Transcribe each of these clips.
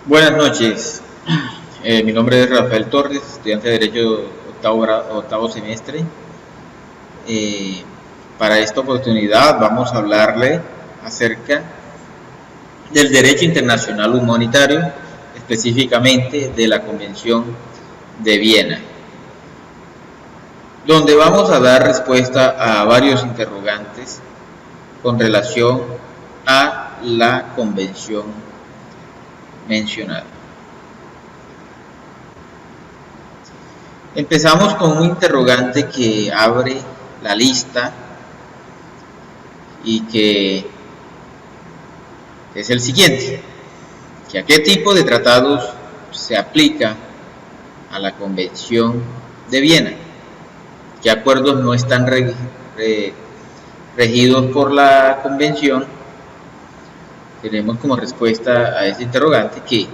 Buenas noches. Mi nombre es Rafael Torres, estudiante de Derecho octavo semestre. Eh, para esta oportunidad vamos a hablarle acerca del derecho internacional humanitario, específicamente de la Convención de Viena, donde vamos a dar respuesta a varios interrogantes con relación a la convención mencionada. Empezamos con un interrogante que abre la lista y que es el siguiente: que ¿a qué tipo de tratados se aplica a la Convención de Viena? ¿Qué acuerdos no están regidos por la Convención? Tenemos como respuesta a este interrogante que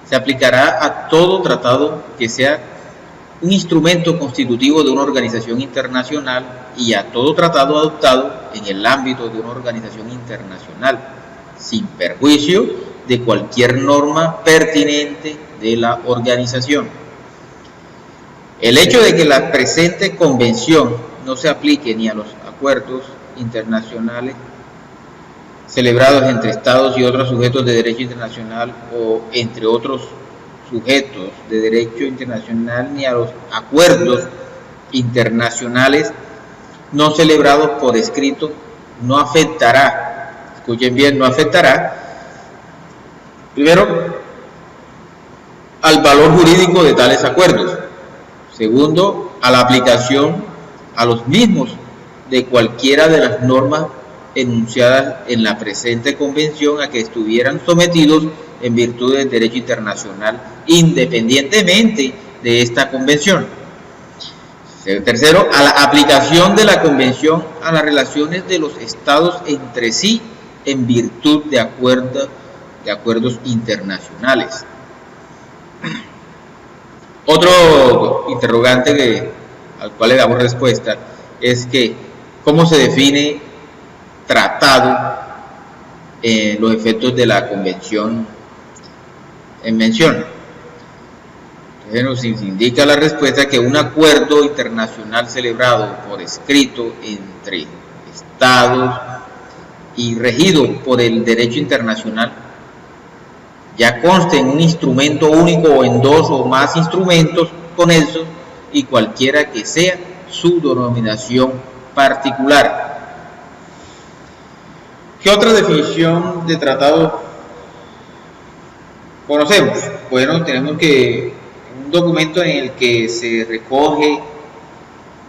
se aplicará a todo tratado que sea un instrumento constitutivo de una organización internacional y a todo tratado adoptado en el ámbito de una organización internacional, sin perjuicio de cualquier norma pertinente de la organización. El hecho de que la presente convención no se aplique ni a los acuerdos internacionales celebrados entre Estados y otros sujetos de derecho internacional o entre otros sujetos de derecho internacional ni a los acuerdos internacionales no celebrados por escrito no afectará, escuchen bien, no afectará, primero, al valor jurídico de tales acuerdos; segundo, a la aplicación a los mismos de cualquiera de las normas enunciadas en la presente convención a que estuvieran sometidos en virtud del derecho internacional, independientemente de esta convención. Tercero, a la aplicación de la convención a las relaciones de los estados entre sí en virtud de acuerdos internacionales. Otro interrogante al cual le damos respuesta es que ¿cómo se define tratado en los efectos de la convención en mención? Entonces nos indica la respuesta que un acuerdo internacional celebrado por escrito entre estados y regido por el derecho internacional, ya conste en un instrumento único o en dos o más instrumentos conexos y cualquiera que sea su denominación particular. ¿Qué otra definición de tratado conocemos? Bueno, tenemos que un documento en el que se recoge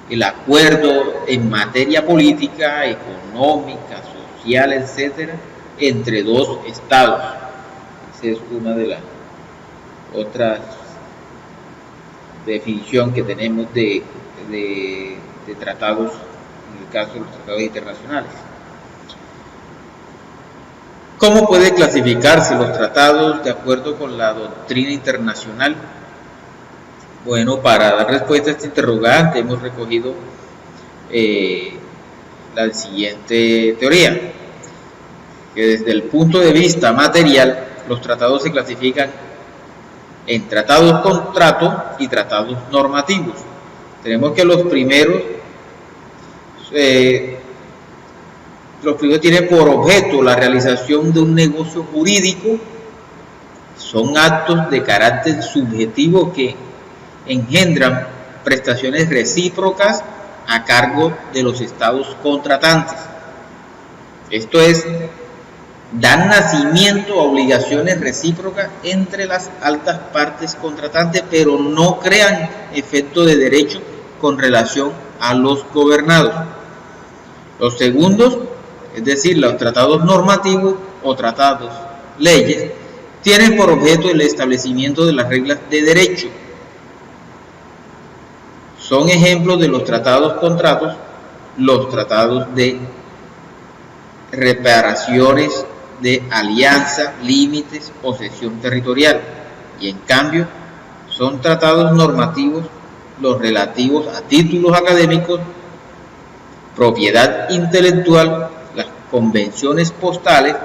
el acuerdo en materia política, económica, social, etcétera, entre dos estados. Esa es una de las otras definición que tenemos de tratados, en el caso de los tratados internacionales. ¿Cómo puede clasificarse los tratados de acuerdo con la doctrina internacional? Bueno, para dar respuesta a este interrogante hemos recogido la siguiente teoría: que desde el punto de vista material, los tratados se clasifican en tratados contrato y tratados normativos. Tenemos que los primeros tienen por objeto la realización de un negocio jurídico, son actos de carácter subjetivo que engendran prestaciones recíprocas a cargo de los estados contratantes. Esto es, dan nacimiento a obligaciones recíprocas entre las altas partes contratantes, pero no crean efecto de derecho con relación a los gobernados. Los segundos, es decir, los tratados normativos o tratados leyes, tienen por objeto el establecimiento de las reglas de derecho. Son ejemplos de los tratados contratos los tratados de reparaciones de alianza, límites o cesión territorial, y en cambio son tratados normativos los relativos a títulos académicos, propiedad intelectual, las convenciones postales,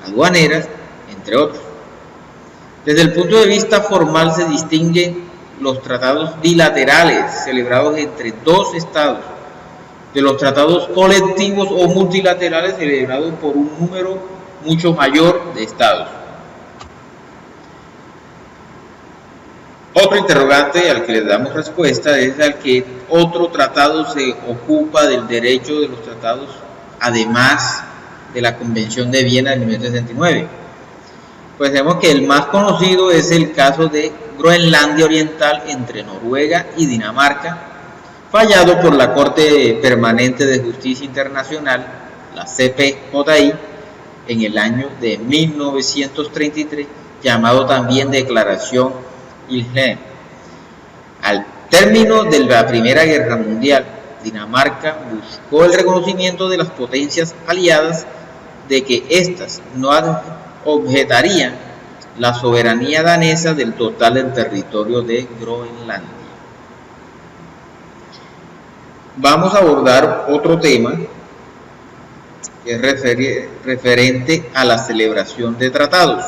aduaneras, entre otros. Desde el punto de vista formal se distinguen los tratados bilaterales celebrados entre dos estados de los tratados colectivos o multilaterales celebrados por un número mucho mayor de estados. Otro interrogante al que le damos respuesta es al que otro tratado se ocupa del derecho de los tratados, además de la Convención de Viena de 1969. Pues vemos que el más conocido es el caso de Groenlandia Oriental entre Noruega y Dinamarca, fallado por la Corte Permanente de Justicia Internacional, la CPJI, en el año de 1933, llamado también Declaración Ilhen. Al término de la Primera Guerra Mundial, Dinamarca buscó el reconocimiento de las potencias aliadas de que éstas no objetarían la soberanía danesa del total del territorio de Groenlandia. Vamos a abordar otro tema que es referente a la celebración de tratados.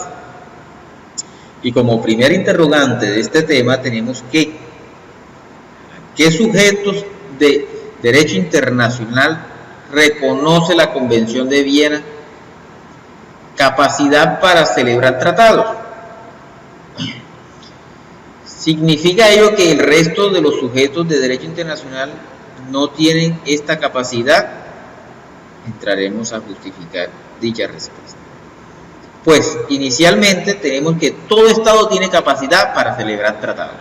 Y como primer interrogante de este tema tenemos que ¿qué sujetos de derecho internacional reconoce la Convención de Viena capacidad para celebrar tratados? ¿Significa ello que el resto de los sujetos de derecho internacional no tienen esta capacidad? Entraremos a justificar dicha respuesta. Pues inicialmente tenemos que todo Estado tiene capacidad para celebrar tratados.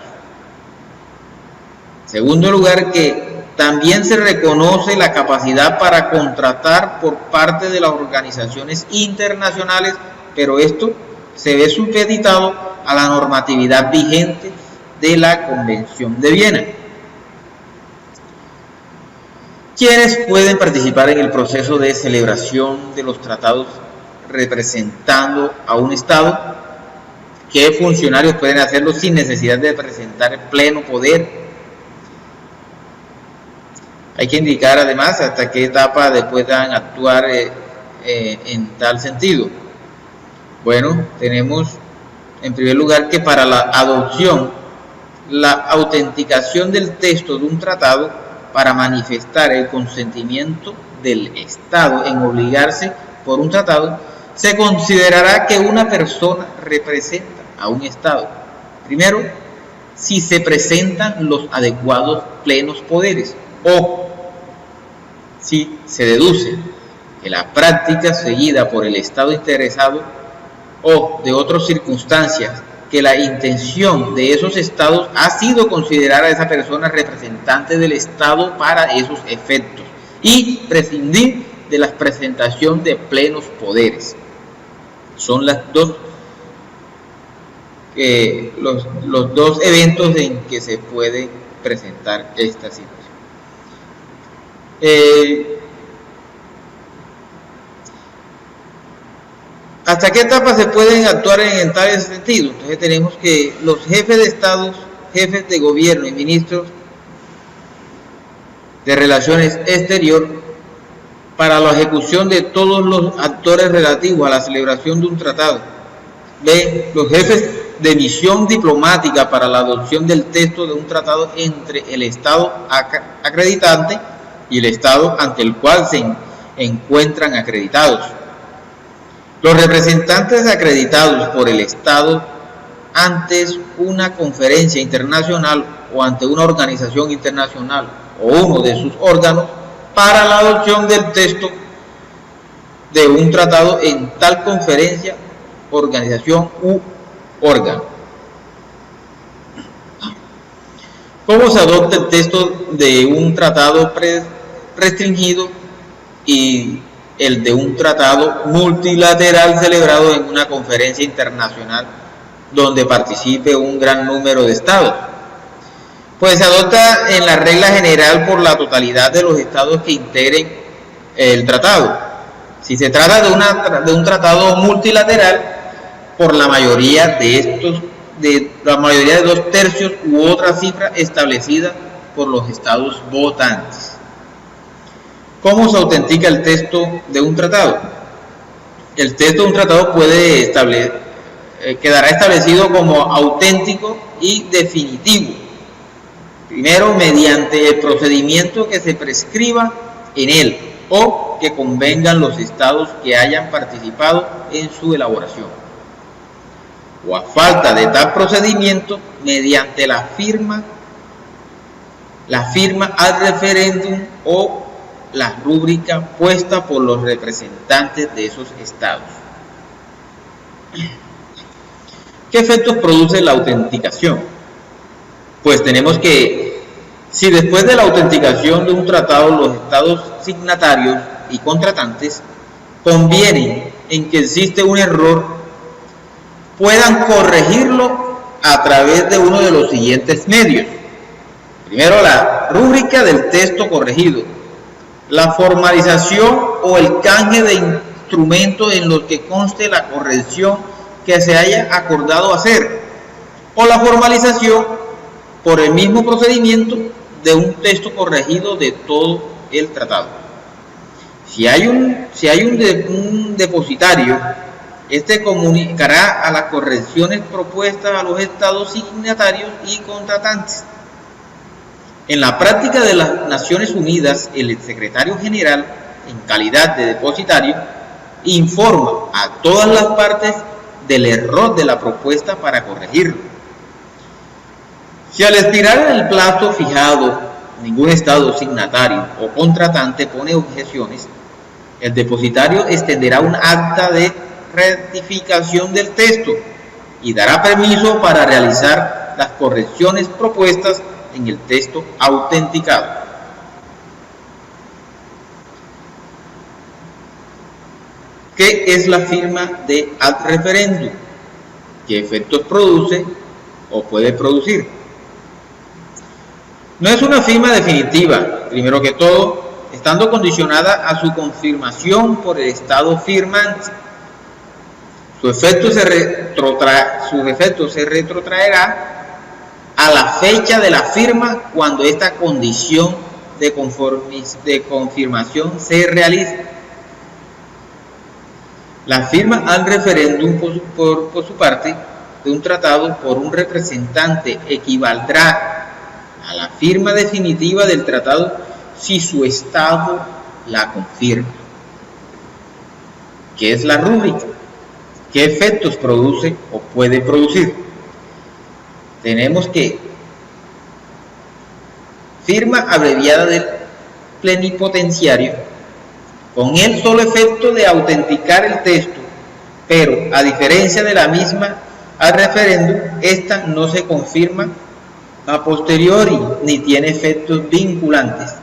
En segundo lugar, que también se reconoce la capacidad para contratar por parte de las organizaciones internacionales, pero esto se ve supeditado a la normatividad vigente de la Convención de Viena. ¿Quiénes pueden participar en el proceso de celebración de los tratados representando a un Estado? ¿Qué funcionarios pueden hacerlo sin necesidad de presentar pleno poder? Hay que indicar además hasta qué etapa puedan actuar en tal sentido. Bueno, tenemos en primer lugar que para la adopción, la autenticación del texto de un tratado para manifestar el consentimiento del Estado en obligarse por un tratado, se considerará que una persona representa a un Estado. Primero, si se presentan los adecuados plenos poderes, o si se deduce que la práctica seguida por el Estado interesado o de otras circunstancias que la intención de esos estados ha sido considerar a esa persona representante del Estado para esos efectos y prescindir de la presentación de plenos poderes. Son los dos eventos en que se puede presentar esta situación. ¿Hasta qué etapa se pueden actuar en tal sentido? Entonces tenemos que los jefes de estados, jefes de gobierno y ministros de relaciones exteriores, para la ejecución de todos los actores relativos a la celebración de un tratado. B. Los jefes de misión diplomática para la adopción del texto de un tratado entre el Estado acreditante y el Estado ante el cual se encuentran acreditados. Los representantes acreditados por el Estado ante una conferencia internacional o ante una organización internacional o uno de sus órganos para la adopción del texto de un tratado en tal conferencia, organización u órgano. ¿Cómo se adopta el texto de un tratado restringido y el de un tratado multilateral celebrado en una conferencia internacional donde participe un gran número de estados? Pues se adopta en la regla general por la totalidad de los estados que integren el tratado. Si se trata de un tratado multilateral, por la mayoría de 2/3 u otra cifra establecida por los estados votantes. ¿Cómo se autentica el texto de un tratado? El texto de un tratado puede quedará establecido como auténtico y definitivo. Primero, mediante el procedimiento que se prescriba en él o que convengan los estados que hayan participado en su elaboración. O a falta de tal procedimiento, mediante la firma ad referéndum o la rúbrica puesta por los representantes de esos estados. ¿Qué efectos produce la autenticación? Pues tenemos que, si después de la autenticación de un tratado los estados signatarios y contratantes convienen en que existe un error, puedan corregirlo a través de uno de los siguientes medios. Primero, la rúbrica del texto corregido, la formalización o el canje de instrumentos en los que conste la corrección que se haya acordado hacer, o la formalización por el mismo procedimiento de un texto corregido de todo el tratado. Si hay un depositario, este comunicará a las correcciones propuestas a los estados signatarios y contratantes. En la práctica de las Naciones Unidas, el secretario general, en calidad de depositario, informa a todas las partes del error de la propuesta para corregirlo. Si al expirar el plazo fijado ningún estado signatario o contratante pone objeciones, el depositario extenderá un acta de rectificación del texto y dará permiso para realizar las correcciones propuestas en el texto autenticado. ¿Qué es la firma de ad referendum? ¿Qué efectos produce o puede producir? No es una firma definitiva, primero que todo, estando condicionada a su confirmación por el estado firmante. Su efecto se retrotraerá a la fecha de la firma cuando esta condición de confirmación se realice. La firma al referéndum, por su parte, de un tratado por un representante equivaldrá a la firma definitiva del tratado si su estado la confirma. ¿Qué es la rúbrica? ¿Qué efectos produce o puede producir? Tenemos que firma abreviada del plenipotenciario con el solo efecto de autenticar el texto, pero a diferencia de la misma al referéndum, esta no se confirma a posteriori ni tiene efectos vinculantes.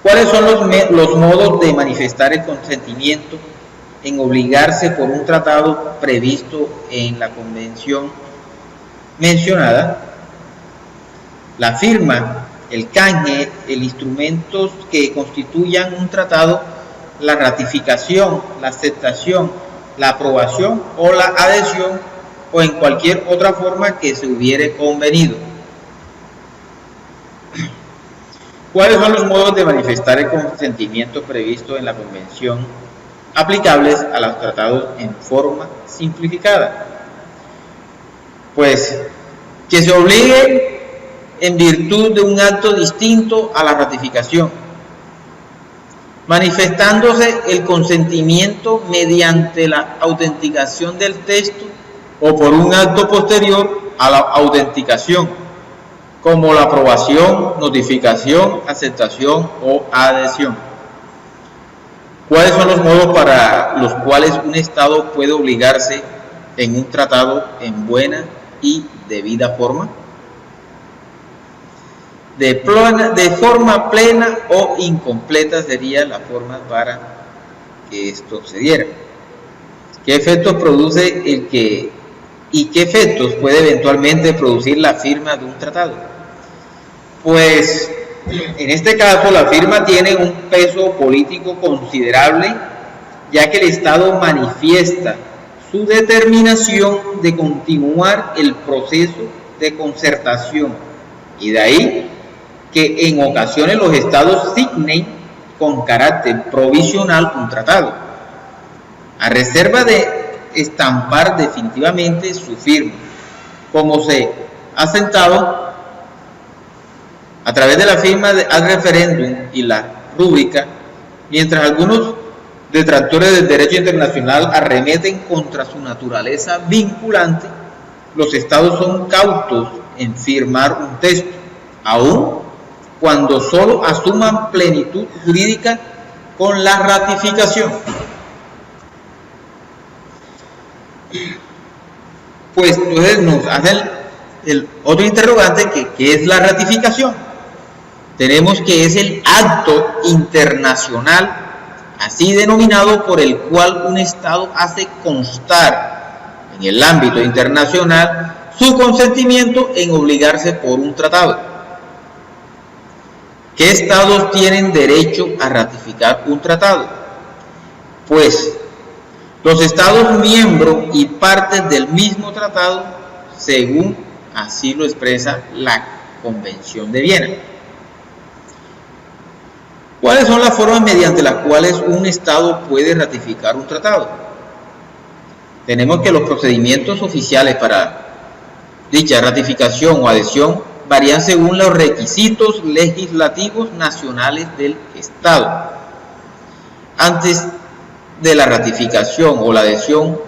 ¿Cuáles son los modos de manifestar el consentimiento en obligarse por un tratado previsto en la convención mencionada? La firma, el canje, el instrumentos que constituyan un tratado, la ratificación, la aceptación, la aprobación o la adhesión, o en cualquier otra forma que se hubiere convenido. ¿Cuáles son los modos de manifestar el consentimiento previsto en la convención aplicables a los tratados en forma simplificada? Pues que se obligue en virtud de un acto distinto a la ratificación, manifestándose el consentimiento mediante la autenticación del texto o por un acto posterior a la autenticación, como la aprobación, notificación, aceptación o adhesión. ¿Cuáles son los modos para los cuales un Estado puede obligarse en un tratado en buena y debida forma? De forma plena o incompleta sería la forma para que esto se diera. ¿Qué efectos produce y qué efectos puede eventualmente producir la firma de un tratado? Pues en este caso la firma tiene un peso político considerable, ya que el Estado manifiesta su determinación de continuar el proceso de concertación, y de ahí que en ocasiones los Estados signen con carácter provisional un tratado, a reserva de estampar definitivamente su firma, como se ha sentado a través de la firma al referéndum y la rúbrica, mientras algunos detractores del derecho internacional arremeten contra su naturaleza vinculante. Los estados son cautos en firmar un texto, aun cuando solo asuman plenitud jurídica con la ratificación. Pues entonces nos hacen el otro interrogante, que ¿qué es la ratificación? Tenemos que es el acto internacional así denominado por el cual un Estado hace constar en el ámbito internacional su consentimiento en obligarse por un tratado. ¿Qué Estados tienen derecho a ratificar un tratado? Pues los Estados miembros y partes del mismo tratado, según así lo expresa la Convención de Viena. ¿Cuáles son las formas mediante las cuales un Estado puede ratificar un tratado? Tenemos que los procedimientos oficiales para dicha ratificación o adhesión varían según los requisitos legislativos nacionales del Estado. Antes de la ratificación o la adhesión,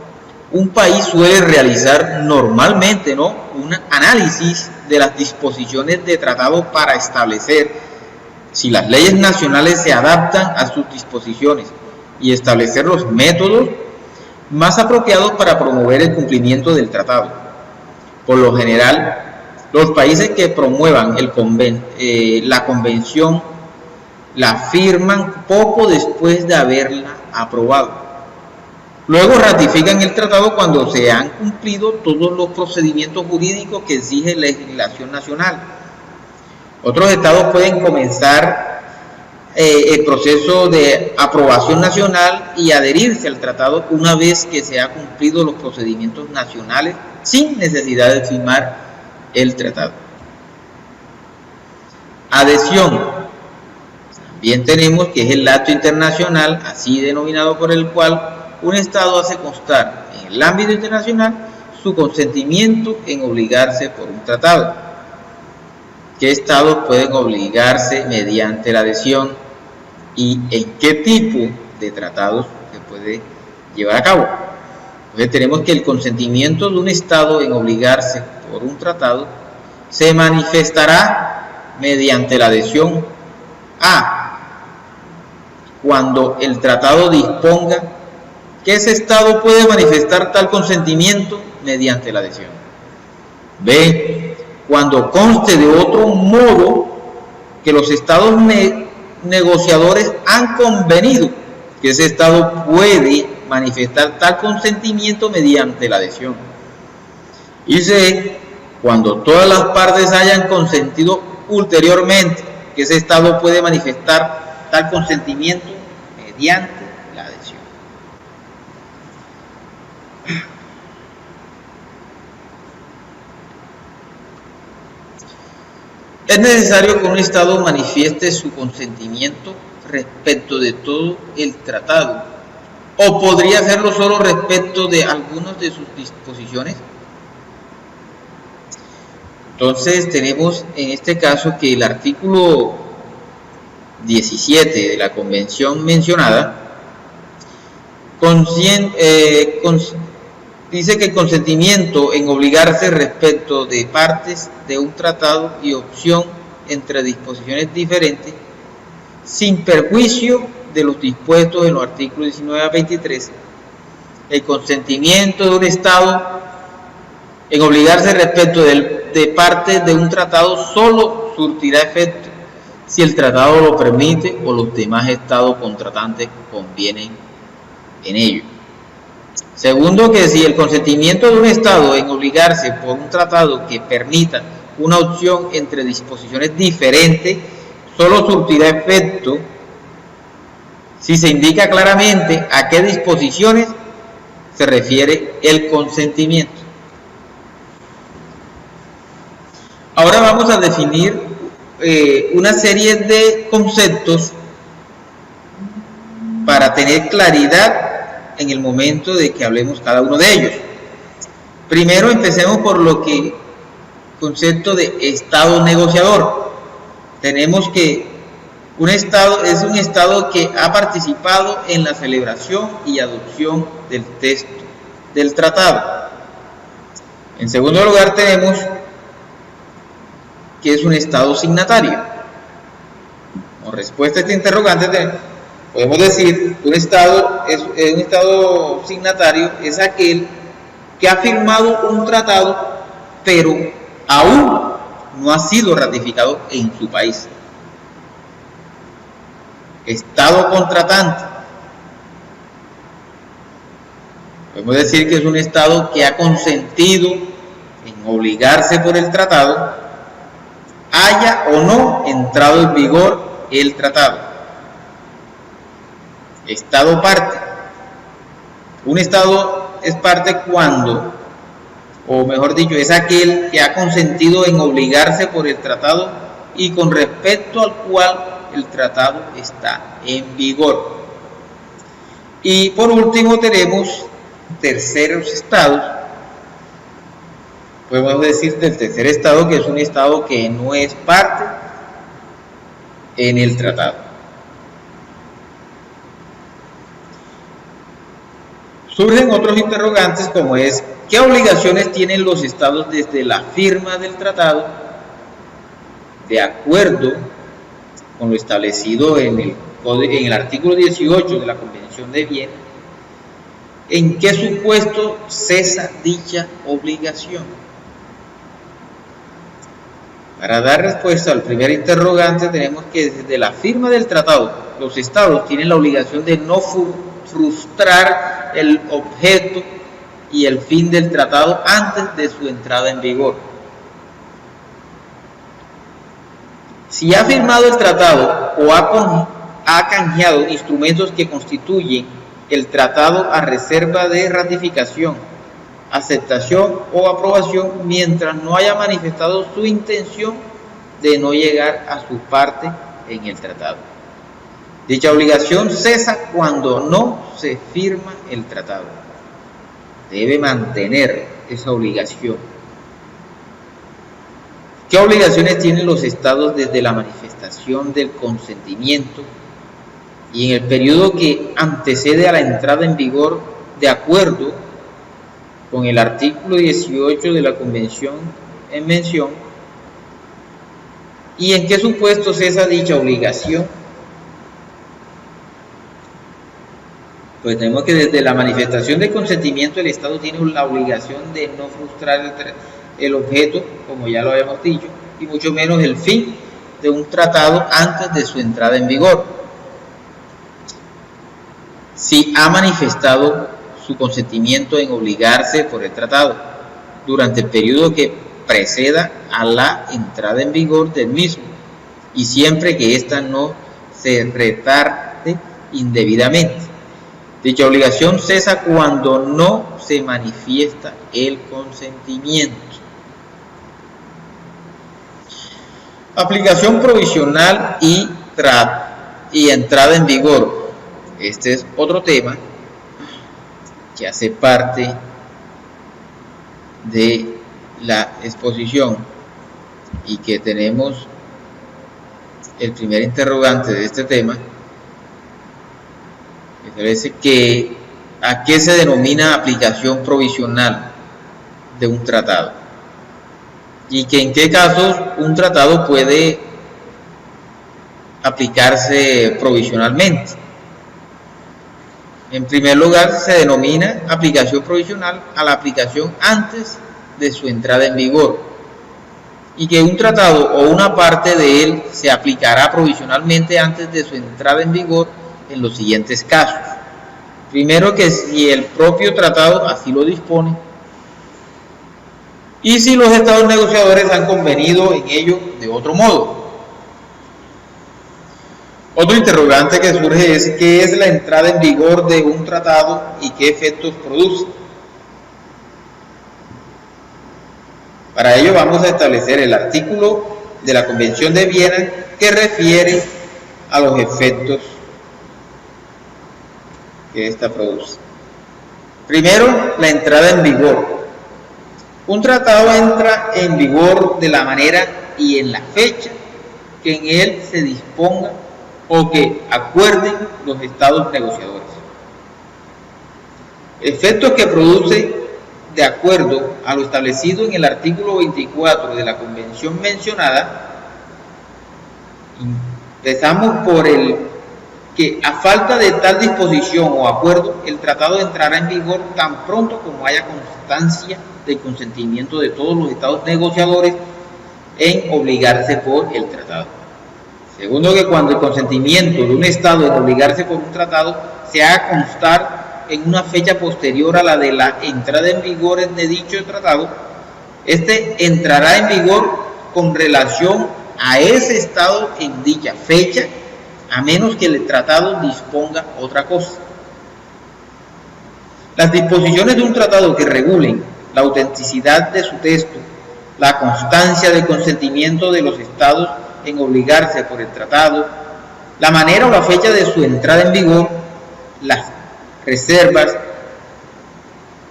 un país suele realizar normalmente un análisis de las disposiciones de tratado para establecer si las leyes nacionales se adaptan a sus disposiciones y establecer los métodos más apropiados para promover el cumplimiento del tratado. Por lo general, los países que promuevan la convención la firman poco después de haberla aprobado. Luego ratifican el tratado cuando se han cumplido todos los procedimientos jurídicos que exige la legislación nacional. Otros estados pueden comenzar el proceso de aprobación nacional y adherirse al tratado una vez que se han cumplido los procedimientos nacionales sin necesidad de firmar el tratado. Adhesión. También tenemos que es el acto internacional, así denominado por el cual un Estado hace constar en el ámbito internacional su consentimiento en obligarse por un tratado. ¿Qué estados pueden obligarse mediante la adhesión y en qué tipo de tratados se puede llevar a cabo? Entonces tenemos que el consentimiento de un Estado en obligarse por un tratado se manifestará mediante la adhesión a cuando el tratado disponga que ese Estado puede manifestar tal consentimiento mediante la adhesión. B. Cuando conste de otro modo que los estados negociadores han convenido que ese Estado puede manifestar tal consentimiento mediante la adhesión. Y C. Cuando todas las partes hayan consentido ulteriormente que ese Estado puede manifestar tal consentimiento mediante la adhesión. Es necesario que un Estado manifieste su consentimiento respecto de todo el tratado, o podría hacerlo solo respecto de algunas de sus disposiciones. Entonces tenemos en este caso que el artículo 17 de la convención mencionada dice que el consentimiento en obligarse respecto de partes de un tratado y opción entre disposiciones diferentes, sin perjuicio de los dispuestos en los artículos 19 a 23, el consentimiento de un Estado en obligarse respecto de partes de un tratado solo surtirá efecto si el tratado lo permite o los demás Estados contratantes convienen en ello. Segundo, que si el consentimiento de un Estado en obligarse por un tratado que permita una opción entre disposiciones diferentes solo surtirá efecto si se indica claramente a qué disposiciones se refiere el consentimiento. Ahora vamos a definir una serie de conceptos para tener claridad en el momento de que hablemos cada uno de ellos. Primero empecemos por lo que concepto de Estado negociador. Tenemos que un Estado es un Estado que ha participado en la celebración y adopción del texto del tratado. En segundo lugar tenemos que es un Estado signatario. Como respuesta a este interrogante podemos decir que un Estado signatario es aquel que ha firmado un tratado, pero aún no ha sido ratificado en su país. Estado contratante. Podemos decir que es un Estado que ha consentido en obligarse por el tratado, haya o no entrado en vigor el tratado. Estado parte. Un Estado es parte cuando, o mejor dicho, es aquel que ha consentido en obligarse por el tratado y con respecto al cual el tratado está en vigor. Y por último tenemos terceros estados. Podemos decir del tercer estado que es un estado que no es parte en el tratado. Surgen otros interrogantes como es: ¿qué obligaciones tienen los estados desde la firma del tratado de acuerdo con lo establecido en el artículo 18 de la Convención de Viena? ¿En qué supuesto cesa dicha obligación? Para dar respuesta al primer interrogante tenemos que desde la firma del tratado los estados tienen la obligación de no frustrar el objeto y el fin del tratado antes de su entrada en vigor. Si ha firmado el tratado o ha canjeado instrumentos que constituyen el tratado a reserva de ratificación, aceptación o aprobación mientras no haya manifestado su intención de no llegar a su parte en el tratado. Dicha obligación cesa cuando no se firma el tratado. Debe mantener esa obligación. ¿Qué obligaciones tienen los estados desde la manifestación del consentimiento y en el periodo que antecede a la entrada en vigor de acuerdo con el artículo 18 de la Convención en mención? ¿Y en qué supuesto cesa dicha obligación? Pues tenemos que desde la manifestación del consentimiento el Estado tiene la obligación de no frustrar el objeto, como ya lo habíamos dicho, y mucho menos el fin de un tratado antes de su entrada en vigor. Si ha manifestado su consentimiento en obligarse por el tratado durante el periodo que preceda a la entrada en vigor del mismo, y siempre que ésta no se retarde indebidamente. Dicha obligación cesa cuando no se manifiesta el consentimiento. Aplicación provisional y entrada en vigor. Este es otro tema que hace parte de la exposición y que tenemos el primer interrogante de este tema. Establece que ¿a qué se denomina aplicación provisional de un tratado? Y que en qué casos un tratado puede aplicarse provisionalmente. En primer lugar, se denomina aplicación provisional a la aplicación antes de su entrada en vigor, y que un tratado o una parte de él se aplicará provisionalmente antes de su entrada en vigor en los siguientes casos. Primero, que si el propio tratado así lo dispone, y si los estados negociadores han convenido en ello de otro modo. Otro interrogante que surge es: ¿qué es la entrada en vigor de un tratado y qué efectos produce? Para ello vamos a establecer el artículo de la Convención de Viena que refiere a los efectos que ésta produce. Primero, la entrada en vigor. Un tratado entra en vigor de la manera y en la fecha que en él se disponga o que acuerden los estados negociadores. Efectos que produce de acuerdo a lo establecido en el artículo 24 de la convención mencionada. Empezamos por el que a falta de tal disposición o acuerdo, el tratado entrará en vigor tan pronto como haya constancia del consentimiento de todos los estados negociadores en obligarse por el tratado. Segundo, que cuando el consentimiento de un estado en obligarse por un tratado se haga constar en una fecha posterior a la de la entrada en vigor de dicho tratado, este entrará en vigor con relación a ese estado en dicha fecha, a menos que el tratado disponga otra cosa. Las disposiciones de un tratado que regulen la autenticidad de su texto, la constancia del consentimiento de los estados en obligarse por el tratado, la manera o la fecha de su entrada en vigor, las reservas,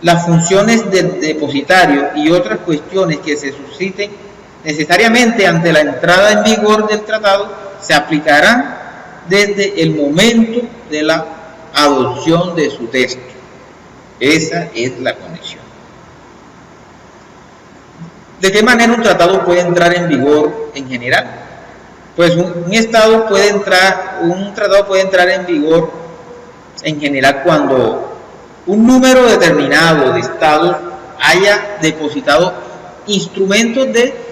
las funciones del depositario y otras cuestiones que se susciten necesariamente ante la entrada en vigor del tratado se aplicarán desde el momento de la adopción de su texto. Esa es la condición. ¿De qué manera un tratado puede entrar en vigor en general? Pues un tratado puede entrar en vigor en general cuando un número determinado de estados haya depositado instrumentos de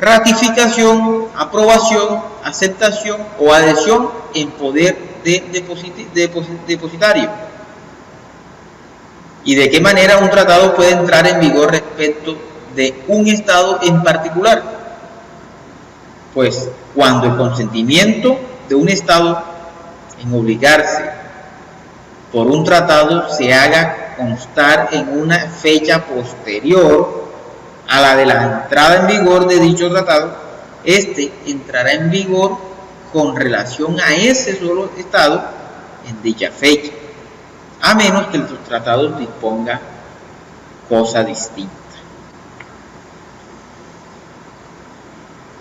ratificación, aprobación, aceptación o adhesión en poder de depositario. ¿Y de qué manera un tratado puede entrar en vigor respecto de un estado en particular? Pues cuando el consentimiento de un estado en obligarse por un tratado se haga constar en una fecha posterior a la de la entrada en vigor de dicho tratado, este entrará en vigor con relación a ese solo estado en dicha fecha, a menos que el tratado disponga cosa distinta.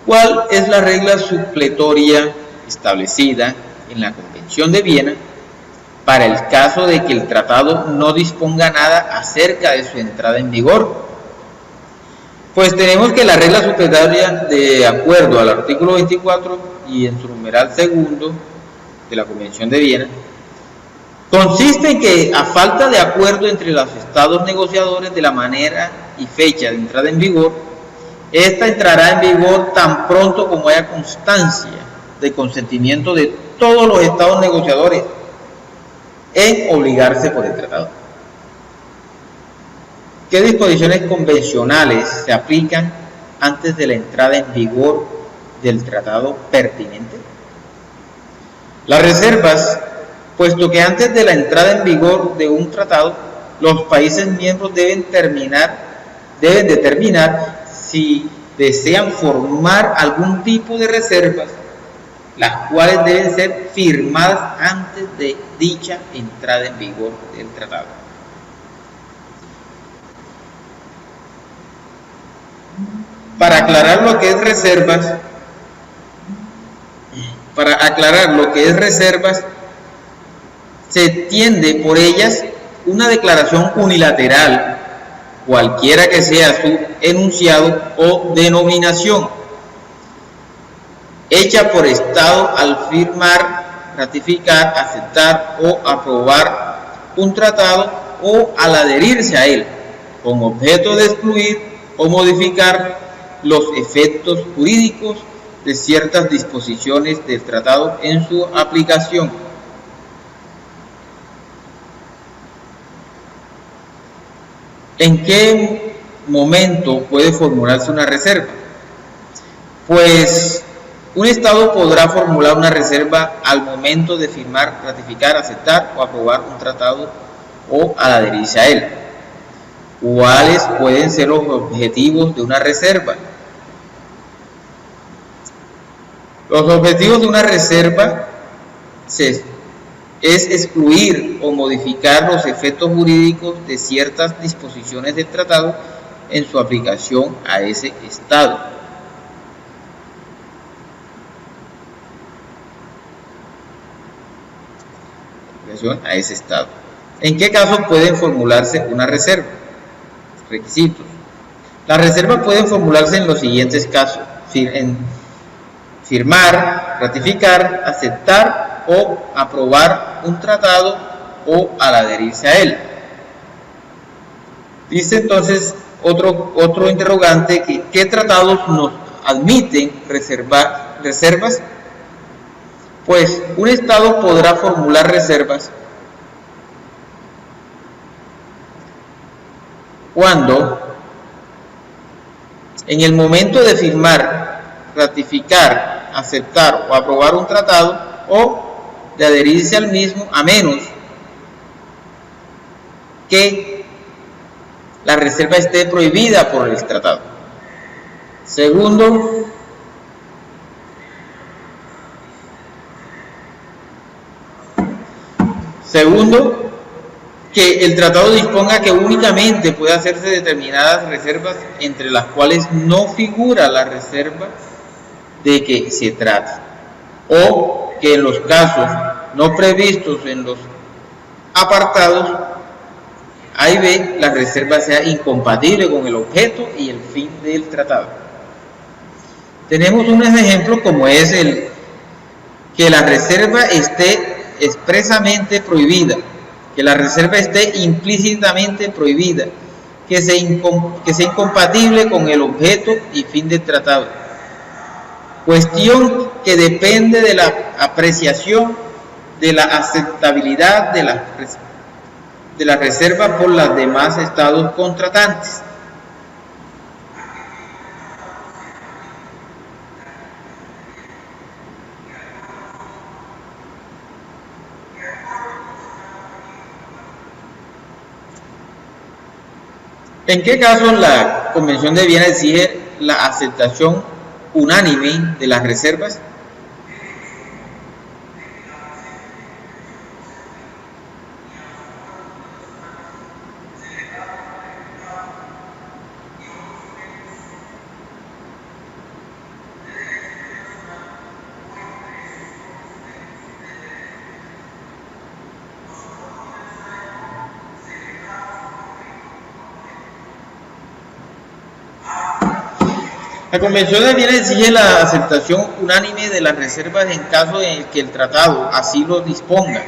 ¿Cuál es la regla supletoria establecida en la Convención de Viena para el caso de que el tratado no disponga nada acerca de su entrada en vigor? Pues tenemos que la regla supletoria, de acuerdo al artículo 24 y en su numeral segundo de la Convención de Viena, consiste en que a falta de acuerdo entre los estados negociadores de la manera y fecha de entrada en vigor, esta entrará en vigor tan pronto como haya constancia de consentimiento de todos los estados negociadores en obligarse por el tratado. ¿Qué disposiciones convencionales se aplican antes de la entrada en vigor del tratado pertinente? Las reservas, puesto que antes de la entrada en vigor de un tratado, los países miembros deben determinar si desean formar algún tipo de reservas, las cuales deben ser firmadas antes de dicha entrada en vigor del tratado. Para aclarar lo que es reservas, se tiende por ellas una declaración unilateral, cualquiera que sea su enunciado o denominación, hecha por Estado al firmar, ratificar, aceptar o aprobar un tratado o al adherirse a él, con objeto de excluir o modificar los efectos jurídicos de ciertas disposiciones del tratado en su aplicación. ¿En qué momento puede formularse una reserva? Pues un Estado podrá formular una reserva al momento de firmar, ratificar, aceptar o aprobar un tratado o al adherirse a él. ¿Cuáles pueden ser los objetivos de una reserva? Los objetivos de una reserva se es excluir o modificar los efectos jurídicos de ciertas disposiciones del tratado en su aplicación a ese Estado. A ese Estado. ¿En qué caso pueden formularse una reserva? Requisitos. Las reservas pueden formularse en los siguientes casos: firmar, ratificar, aceptar o aprobar un tratado o al adherirse a él. Dice entonces otro interrogante que ¿qué tratados nos admiten reservas? Pues un Estado podrá formular reservas cuando en el momento de firmar, ratificar, aceptar o aprobar un tratado o de adherirse al mismo, a menos que la reserva esté prohibida por el tratado. Segundo, que el tratado disponga que únicamente puede hacerse determinadas reservas entre las cuales no figura la reserva de que se trata, o que en los casos no previstos en los apartados A y B, la reserva sea incompatible con el objeto y el fin del tratado. Tenemos unos ejemplos como es que la reserva esté expresamente prohibida, que la reserva esté implícitamente prohibida, que sea incompatible con el objeto y fin del tratado. Cuestión que depende de la apreciación de la aceptabilidad de la reserva por los demás estados contratantes. ¿En qué casos la Convención de Viena exige la aceptación unánime de las reservas? La Convención de Viena exige la aceptación unánime de las reservas en caso en el que el tratado así lo disponga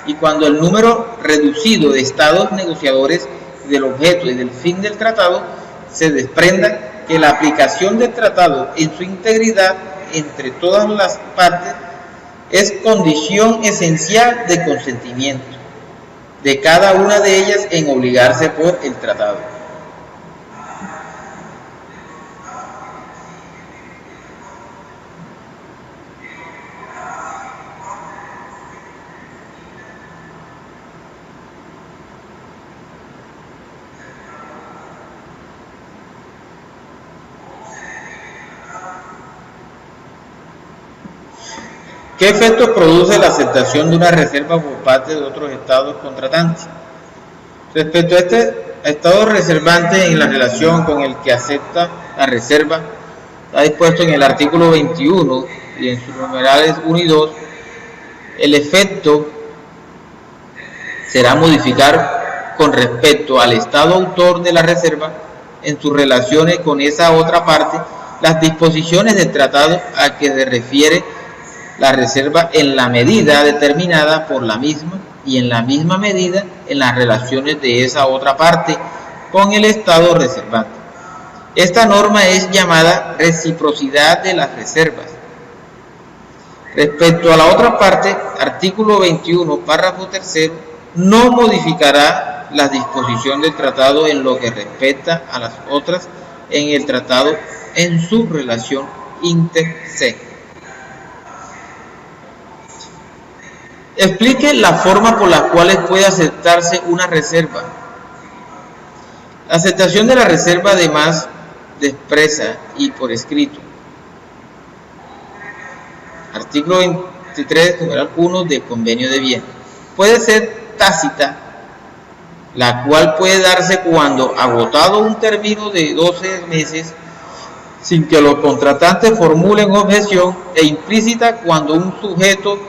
y cuando el número reducido de estados negociadores del objeto y del fin del tratado se desprenda que la aplicación del tratado en su integridad entre todas las partes es condición esencial de consentimiento de cada una de ellas en obligarse por el tratado. ¿Qué efectos produce la aceptación de una reserva por parte de otros estados contratantes? Respecto a este estado reservante en la relación con el que acepta la reserva, está dispuesto en el artículo 21 y en sus numerales 1 y 2, el efecto será modificar con respecto al estado autor de la reserva en sus relaciones con esa otra parte las disposiciones del tratado a que se refiere la reserva en la medida determinada por la misma y en la misma medida en las relaciones de esa otra parte con el estado reservante. Esta norma es llamada reciprocidad de las reservas. Respecto a la otra parte, artículo 21, párrafo 3, no modificará la disposición del tratado en lo que respecta a las otras en el tratado en su relación inter se. Explique la forma por la cual puede aceptarse una reserva. La aceptación de la reserva además de expresa y por escrito. Artículo 23, numeral 1 del Convenio de Viena. puede ser tácita, la cual puede darse cuando, agotado un término de 12 meses, sin que los contratantes formulen objeción, e implícita cuando un sujeto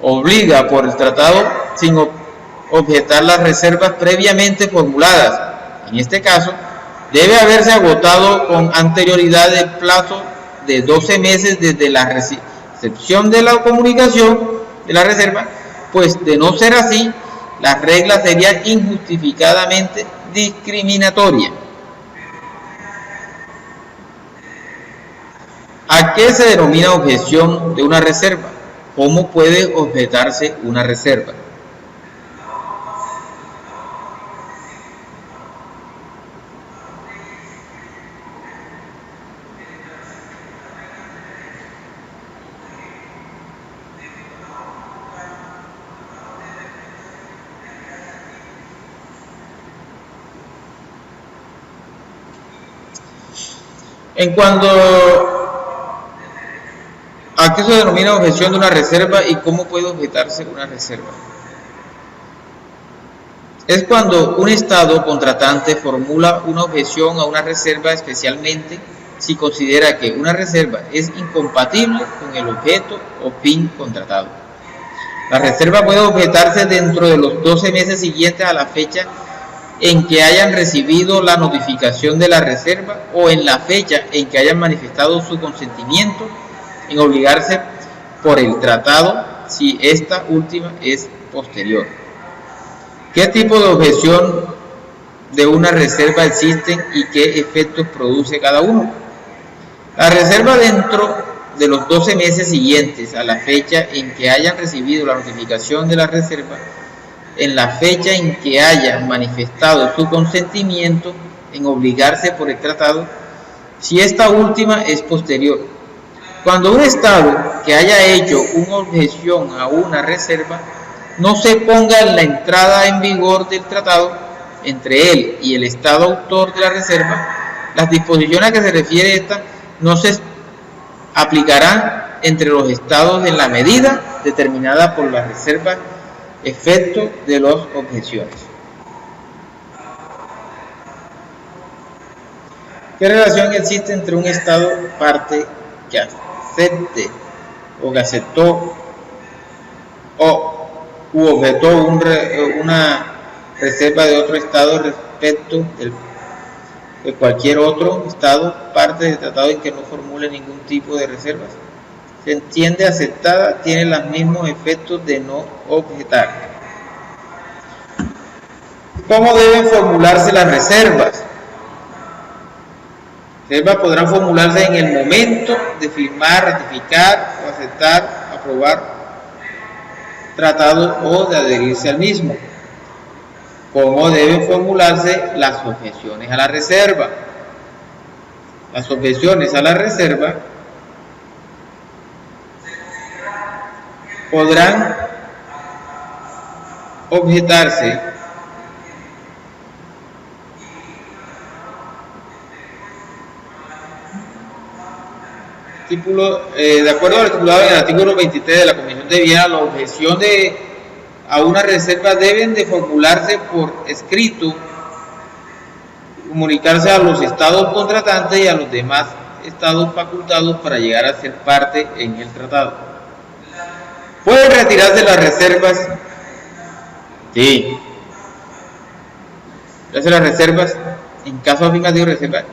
obliga por el tratado sin objetar las reservas previamente formuladas. En este caso, debe haberse agotado con anterioridad el plazo de 12 meses desde la recepción de la comunicación de la reserva, pues de no ser así, la regla sería injustificadamente discriminatoria. ¿A qué se denomina objeción de una reserva? ¿Cómo puede objetarse una reserva? En cuanto a qué se denomina objeción de una reserva y cómo puede objetarse una reserva, es cuando un Estado contratante formula una objeción a una reserva, especialmente si considera que una reserva es incompatible con el objeto o fin contratado. La reserva puede objetarse dentro de los 12 meses siguientes a la fecha en que hayan recibido la notificación de la reserva o en la fecha en que hayan manifestado su consentimiento en obligarse por el tratado, si esta última es posterior. ¿Qué tipo de objeción de una reserva existen y qué efectos produce cada uno? La reserva dentro de los 12 meses siguientes a la fecha en que hayan recibido la notificación de la reserva, en la fecha en que hayan manifestado su consentimiento en obligarse por el tratado, si esta última es posterior. Cuando un Estado que haya hecho una objeción a una reserva no se ponga en la entrada en vigor del tratado entre él y el Estado autor de la reserva, las disposiciones a que se refiere esta no se aplicarán entre los Estados en la medida determinada por la reserva efecto de las objeciones. ¿Qué relación existe entre un Estado parte que acepte o que aceptó u objetó una reserva de otro Estado respecto de cualquier otro Estado parte del tratado en que no formule ningún tipo de reservas? Se entiende aceptada, tiene los mismos efectos de no objetar. ¿Cómo deben formularse las reservas? Las reservas podrán formularse en el momento de firmar, ratificar o aceptar, aprobar tratado o de adherirse al mismo. ¿Cómo deben formularse las objeciones a la reserva? Las objeciones a la reserva podrán objetarse de acuerdo al articulado en el artículo 23 de la Convención de Viena. La objeción a una reserva deben de formularse por escrito, comunicarse a los estados contratantes y a los demás estados facultados para llegar a ser parte en el tratado. ¿Pueden retirarse las reservas? Sí. Retirarse las reservas, en caso afirmativo de reserva,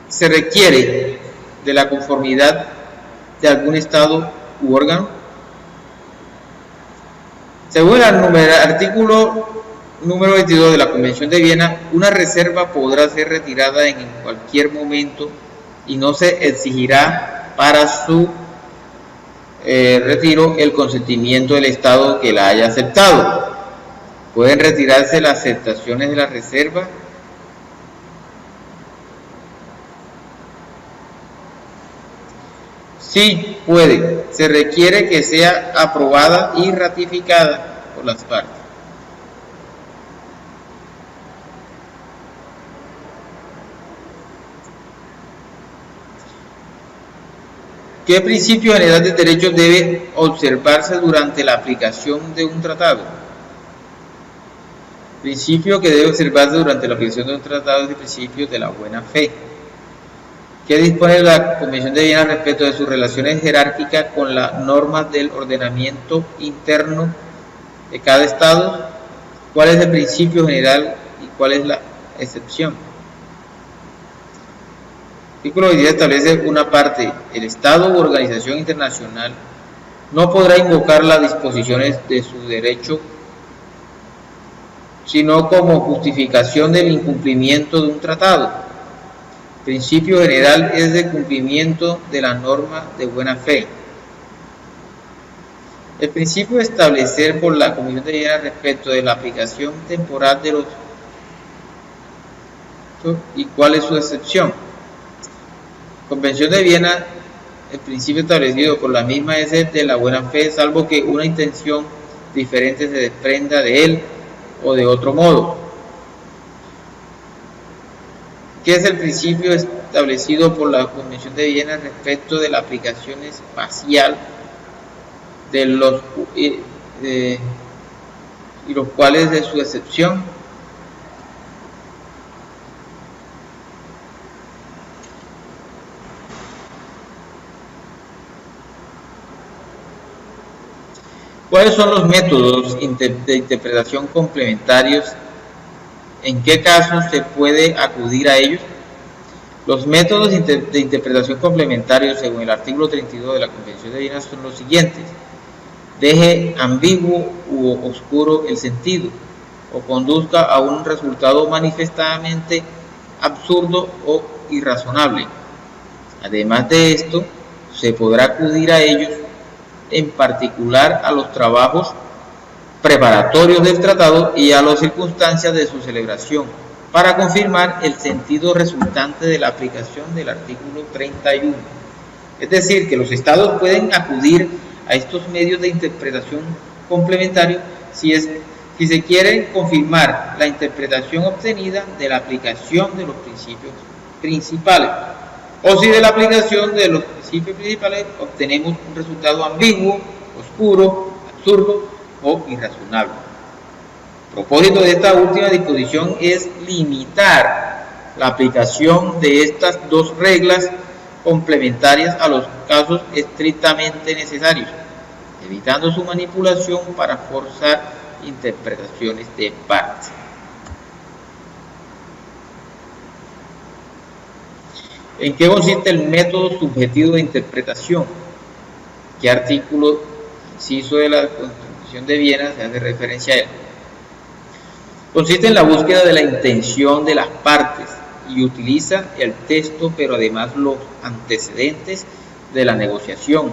se requiere de la conformidad de algún estado u órgano. Según el artículo número 22 de la Convención de Viena, una reserva podrá ser retirada en cualquier momento y no se exigirá para su retiro el consentimiento del Estado que la haya aceptado. Pueden retirarse las aceptaciones de la reserva sí puede, se requiere que sea aprobada y ratificada por las partes. ¿Qué principio general de derecho debe observarse durante la aplicación de un tratado? El principio que debe observarse durante la aplicación de un tratado es el principio de la buena fe. ¿Qué dispone la Convención de Viena respecto de sus relaciones jerárquicas con las normas del ordenamiento interno de cada Estado? ¿Cuál es el principio general y cuál es la excepción? El artículo 23 establece una parte: el Estado u organización internacional no podrá invocar las disposiciones de su derecho sino como justificación del incumplimiento de un tratado. El principio general es de cumplimiento de la norma de buena fe. El principio de establecer por la Convención de Viena respecto de la aplicación temporal de los y cuál es su excepción. Convención de Viena, el principio establecido por la misma es el de la buena fe, salvo que una intención diferente se desprenda de él o de otro modo. ¿Qué es el principio establecido por la Convención de Viena respecto de la aplicación espacial de los y los cuales de su excepción? ¿Cuáles son los métodos de interpretación complementarios? ¿En qué casos se puede acudir a ellos? Los métodos de interpretación complementarios, según el artículo 32 de la Convención de Viena, son los siguientes: deje ambiguo u oscuro el sentido, o conduzca a un resultado manifestamente absurdo o irrazonable. Además de esto, se podrá acudir a ellos, en particular a los trabajos preparatorios del tratado y a las circunstancias de su celebración, para confirmar el sentido resultante de la aplicación del artículo 31. Es decir, que los estados pueden acudir a estos medios de interpretación complementario si se quiere confirmar la interpretación obtenida de la aplicación de los principios principales, o si de la aplicación de los principios principales obtenemos un resultado ambiguo, oscuro, absurdo o irrazonable. El propósito de esta última disposición es limitar la aplicación de estas dos reglas complementarias a los casos estrictamente necesarios, evitando su manipulación para forzar interpretaciones de parte. ¿En qué consiste el método subjetivo de interpretación? ¿Qué artículo inciso de la Constitución de Viena se hace referencia a él? Consiste en la búsqueda de la intención de las partes y utiliza el texto, pero además los antecedentes de la negociación,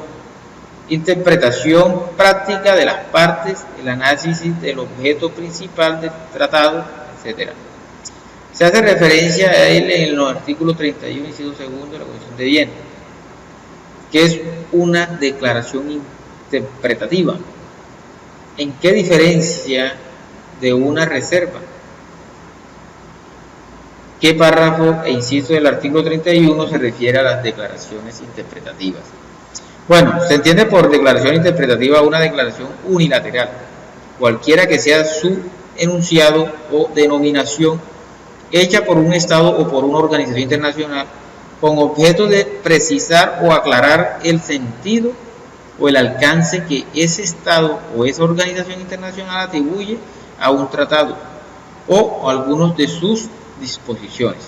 interpretación práctica de las partes, el análisis del objeto principal del tratado, etc. Se hace referencia a él en los artículos 31 y inciso segundo de la Convención de Viena, que es una declaración interpretativa. ¿En qué diferencia de una reserva? ¿Qué párrafo e inciso del artículo 31 se refiere a las declaraciones interpretativas? Bueno, se entiende por declaración interpretativa una declaración unilateral, cualquiera que sea su enunciado o denominación, hecha por un Estado o por una organización internacional, con objeto de precisar o aclarar el sentido o el alcance que ese Estado o esa organización internacional atribuye a un tratado o a algunos de sus disposiciones.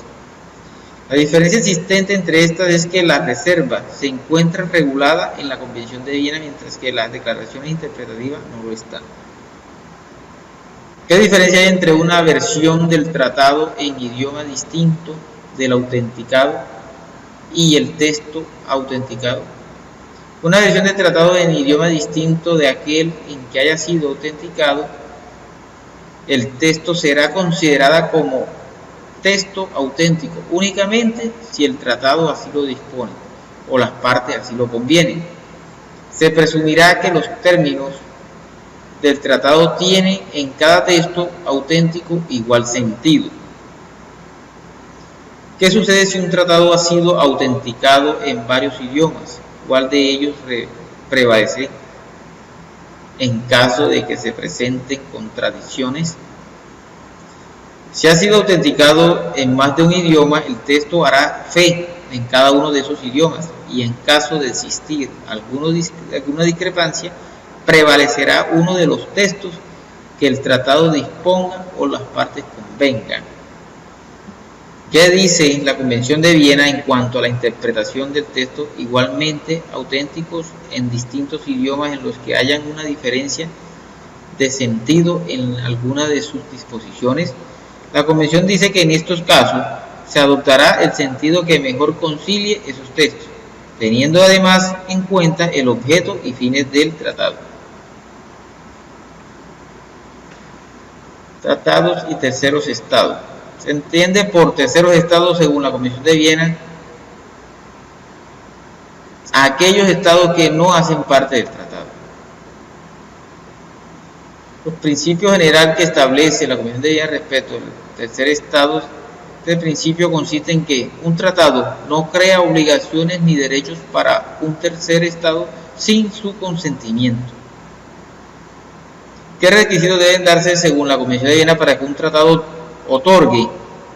La diferencia existente entre estas es que la reserva se encuentra regulada en la Convención de Viena, mientras que las declaraciones interpretativas no lo están. ¿Qué diferencia hay entre una versión del tratado en idioma distinto del autenticado y el texto autenticado? Una versión del tratado en idioma distinto de aquel en que haya sido autenticado, el texto será considerada como texto auténtico únicamente si el tratado así lo dispone o las partes así lo convienen. Se presumirá que los términos del tratado tienen en cada texto auténtico igual sentido. ¿Qué sucede si un tratado ha sido autenticado en varios idiomas? cuál de ellos prevalece en caso de que se presenten contradicciones. Si ha sido autenticado en más de un idioma, el texto hará fe en cada uno de esos idiomas y en caso de existir alguna discrepancia, prevalecerá uno de los textos que el tratado disponga o las partes convengan. ¿Qué dice la Convención de Viena en cuanto a la interpretación del texto igualmente auténticos en distintos idiomas en los que hayan una diferencia de sentido en alguna de sus disposiciones? La Convención dice que en estos casos se adoptará el sentido que mejor concilie esos textos, teniendo además en cuenta el objeto y fines del tratado. Tratados y terceros estados. Se entiende por terceros estados, según la Convención de Viena, a aquellos estados que no hacen parte del tratado. Los principios generales que establece la Convención de Viena respecto al tercer estado, este principio consiste en que un tratado no crea obligaciones ni derechos para un tercer estado sin su consentimiento. ¿Qué requisitos deben darse según la Convención de Viena para que un tratado otorgue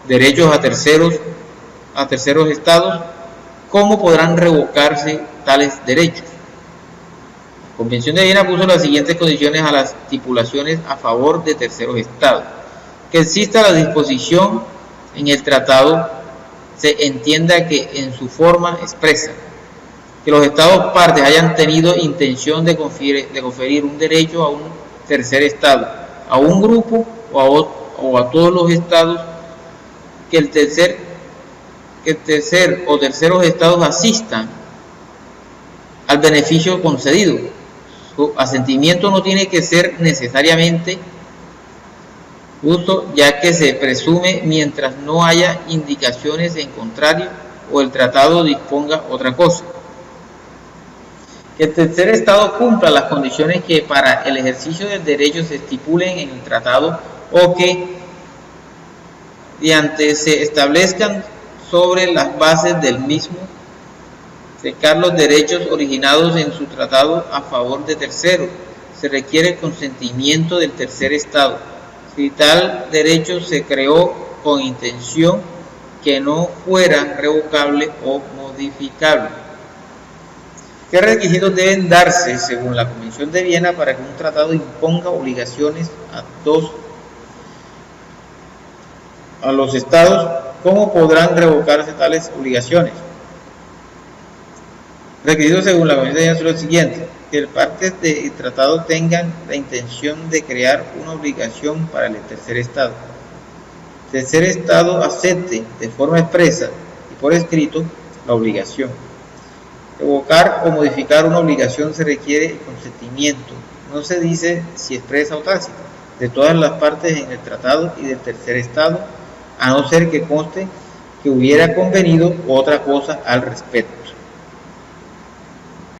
derechos a terceros estados? ¿Cómo podrán revocarse tales derechos? La Convención de Viena puso las siguientes condiciones a las estipulaciones a favor de terceros estados: que exista la disposición en el tratado, se entienda que en su forma expresa, que los estados partes hayan tenido intención de conferir un derecho a un tercer estado, a un grupo o a todos los estados, que el tercer o terceros estados asistan al beneficio concedido. Su asentimiento no tiene que ser necesariamente justo, ya que se presume mientras no haya indicaciones en contrario o el tratado disponga otra cosa. Que el tercer estado cumpla las condiciones que para el ejercicio del derecho se estipulen en el tratado o que diante se establezcan sobre las bases del mismo, secar los derechos originados en su tratado a favor de terceros. Se requiere el consentimiento del tercer estado. Si tal derecho se creó con intención que no fuera revocable o modificable. ¿Qué requisitos deben darse según la Convención de Viena para que un tratado imponga obligaciones a los estados? ¿Cómo podrán revocarse tales obligaciones? Requisitos según la Convención de Viena son los siguientes: que las partes del tratado tengan la intención de crear una obligación para el tercer estado. El tercer estado acepte de forma expresa y por escrito la obligación. Revocar o modificar una obligación se requiere el consentimiento, no se dice si expresa o tácita, de todas las partes en el tratado y del tercer estado, a no ser que conste que hubiera convenido otra cosa al respecto.